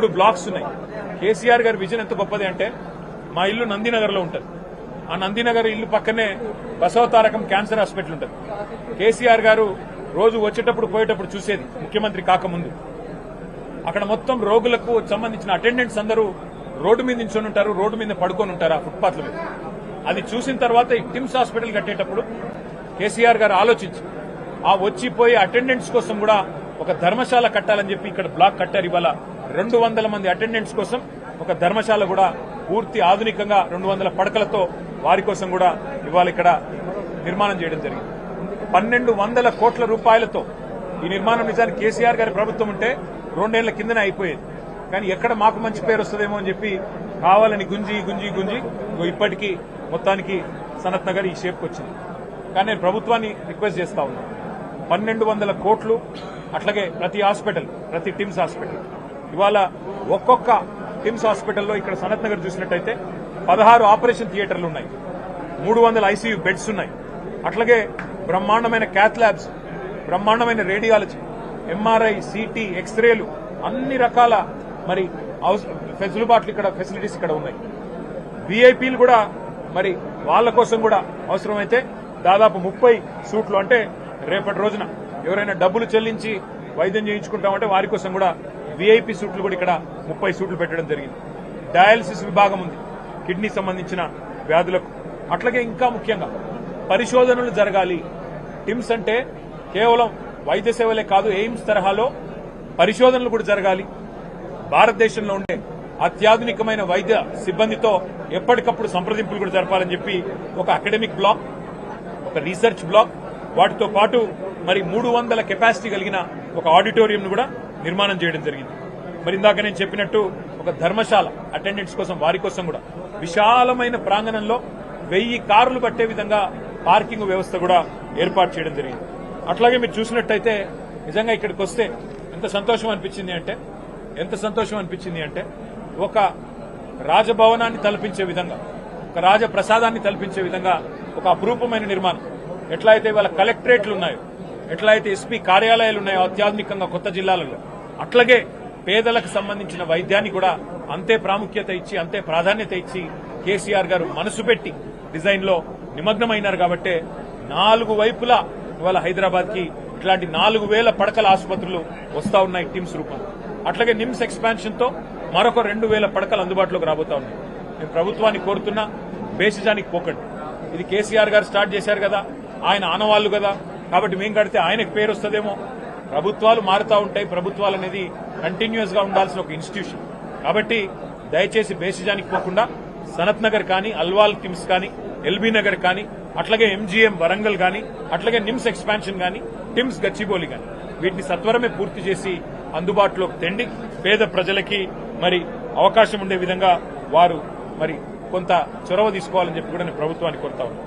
2 blocks ఉన్నాయి. కేసీఆర్ గారి vision ఎంత గొప్పది అంటే, మా ఇల్లు నందినగర్లో ఉంటుంది. ఆ నందినగర్ ఇల్లు పక్కనే బసవతారకం క్యాన్సర్ హాస్పిటల్ ఉంటుంది. కేసీఆర్ గారు రోజు వచ్చేటప్పుడు పోయేటప్పుడు చూసేది ముఖ్యమంత్రి కాకముందు. అక్కడ మొత్తం రోగులకు సంబంధించిన అటెండెంట్స్ అందరూ రోడ్డు మీద నించొని ఉంటారు, రోడ్డు మీద పడుకొని ఉంటారు ఆ ఫుట్పాత్ల మీద. అది చూసిన తర్వాత ఈ టిమ్స్ హాస్పిటల్ కట్టేటప్పుడు కేసీఆర్ గారు ఆలోచించి ఆ వచ్చిపోయే అటెండెంట్స్ కోసం కూడా ఒక ధర్మశాల కట్టాలని చెప్పి ఇక్కడ బ్లాక్ కట్టారు. ఇవాళ 200 మంది అటెండెంట్స్ కోసం ఒక ధర్మశాల కూడా పూర్తి ఆధునికంగా 200 పడకలతో వారి కోసం కూడా ఇవాళ ఇక్కడ నిర్మాణం చేయడం జరిగింది. 1200 కోట్ల రూపాయలతో ఈ నిర్మాణం నిజానికి కేసీఆర్ గారి ప్రభుత్వం ఉంటే 2 ఏళ్ల కిందనే అయిపోయేది. కానీ ఎక్కడ మాకు మంచి పేరు వస్తుందేమో అని చెప్పి కావాలని గుంజి ఇప్పటికీ మొత్తానికి సనత్ నగర్ ఈ షేప్కి వచ్చింది. కానీ నేను ప్రభుత్వాన్ని రిక్వెస్ట్ చేస్తా ఉన్నాను, 1200 కోట్లు అట్లాగే ప్రతి హాస్పిటల్, ప్రతి టిమ్స్ హాస్పిటల్ ఇవాళ ఒక్కొక్క టిమ్స్ హాస్పిటల్లో ఇక్కడ సనత్ నగర్ చూసినట్టయితే 16 ఆపరేషన్ థియేటర్లు ఉన్నాయి, 300 ఐసీయూ బెడ్స్ ఉన్నాయి. అట్లాగే బ్రహ్మాండమైన క్యాత్ ల్యాబ్స్, బ్రహ్మాండమైన రేడియాలజీ, ఎంఆర్ఐ, సిటీ, ఎక్స్రేలు, అన్ని రకాల మరి ఫెసిలిటీస్ ఇక్కడ ఉన్నాయి. వీఐపీలు కూడా మరి వాళ్ళ కోసం కూడా అవసరమైతే దాదాపు 30 సూట్లు, అంటే రేపటి రోజున ఎవరైనా డబ్బులు చెల్లించి వైద్యం చేయించుకుంటామంటే వారి కోసం కూడా వీఐపీ సూట్లు కూడా ఇక్కడ 30 సూట్లు పెట్టడం జరిగింది. డయాలసిస్ విభాగం ఉంది కిడ్నీ సంబంధించిన వ్యాధులకు. అట్లాగే ఇంకా ముఖ్యంగా పరిశోధనలు జరగాలి. టిమ్స్ అంటే కేవలం వైద్య సేవలే కాదు, ఎయిమ్స్ తరహాలో పరిశోధనలు కూడా జరగాలి. భారతదేశంలో ఉండే అత్యాధునికమైన వైద్య సిబ్బందితో ఎప్పటికప్పుడు సంప్రదింపులు కూడా జరపాలని చెప్పి ఒక అకాడమిక్ బ్లాక్, ఒక రీసెర్చ్ బ్లాక్, వాటితో పాటు మరి 300 కెపాసిటీ కలిగిన ఒక ఆడిటోరియంను కూడా నిర్మాణం చేయడం జరిగింది. మరి ఇందాక నేను చెప్పినట్టు ఒక ధర్మశాల అటెండెంట్స్ కోసం, వారి కోసం కూడా విశాలమైన ప్రాంగణంలో 1000 కార్లు పట్టే విధంగా పార్కింగ్ వ్యవస్థ కూడా ఏర్పాటు చేయడం జరిగింది. అట్లాగే మీరు చూసినట్టయితే నిజంగా ఇక్కడికి వస్తే ఎంత సంతోషం అనిపించింది అంటే ఒక రాజభవనాన్ని తలపించే విధంగా, ఒక రాజప్రసాదాన్ని తలపించే విధంగా ఒక అపురూపమైన నిర్మాణం. ఎట్లా అయితే ఇవాళ కలెక్టరేట్లు ఉన్నాయో, ఎట్లా అయితే ఎస్పీ కార్యాలయాలు ఉన్నాయో అత్యాధునికంగా కొత్త జిల్లాలలో, అట్లాగే పేదలకు సంబంధించిన వైద్యాన్ని కూడా అంతే ప్రాముఖ్యత ఇచ్చి, అంతే ప్రాధాన్యత ఇచ్చి కేసీఆర్ గారు మనసు పెట్టి డిజైన్ లో నిమగ్నమైనారు. కాబట్టే 4 వైపులా ఇవాళ హైదరాబాద్ కి ఇట్లాంటి 4000 పడకల ఆసుపత్రులు వస్తా ఉన్నాయి టిమ్స్ రూపంలో. అట్లాగే నిమ్స్ ఎక్స్పాన్షన్ తో మరొక 2000 పడకలు అందుబాటులోకి రాబోతా ఉన్నాయి. నేను ప్రభుత్వాన్ని కోరుతున్నా, బేసిజానికి పోకండి. ఇది కేసీఆర్ గారు స్టార్ట్ చేశారు కదా, ఆయన ఆనవాళ్లు కదా, కాబట్టి మేం కడితే ఆయనకు పేరు వస్తుందేమో. ప్రభుత్వాలు మారుతా ఉంటాయి. ప్రభుత్వాలు అనేది కంటిన్యూస్ గా ఉండాల్సిన ఒక ఇన్స్టిట్యూషన్. కాబట్టి దయచేసి బేసిజానికి పోకుండా సనత్ నగర్ కానీ, అల్వాల్ టిమ్స్ కానీ, ఎల్బీ నగర్ కానీ, అట్లాగే ఎంజీఎం వరంగల్ కానీ, అట్లాగే నిమ్స్ ఎక్స్పాన్షన్ కానీ, టిమ్స్ గచ్చిబౌలి కానీ, వీటిని సత్వరమే పూర్తి చేసి అందుబాటులోకి తెండి పేద ప్రజలకి మరి అవకాశం ఉండే విధంగా వారు మరి కొంత చొరవ తీసుకోవాలని చెప్పి కూడా నేను ప్రభుత్వాన్ని కోరుతా ఉన్నాను.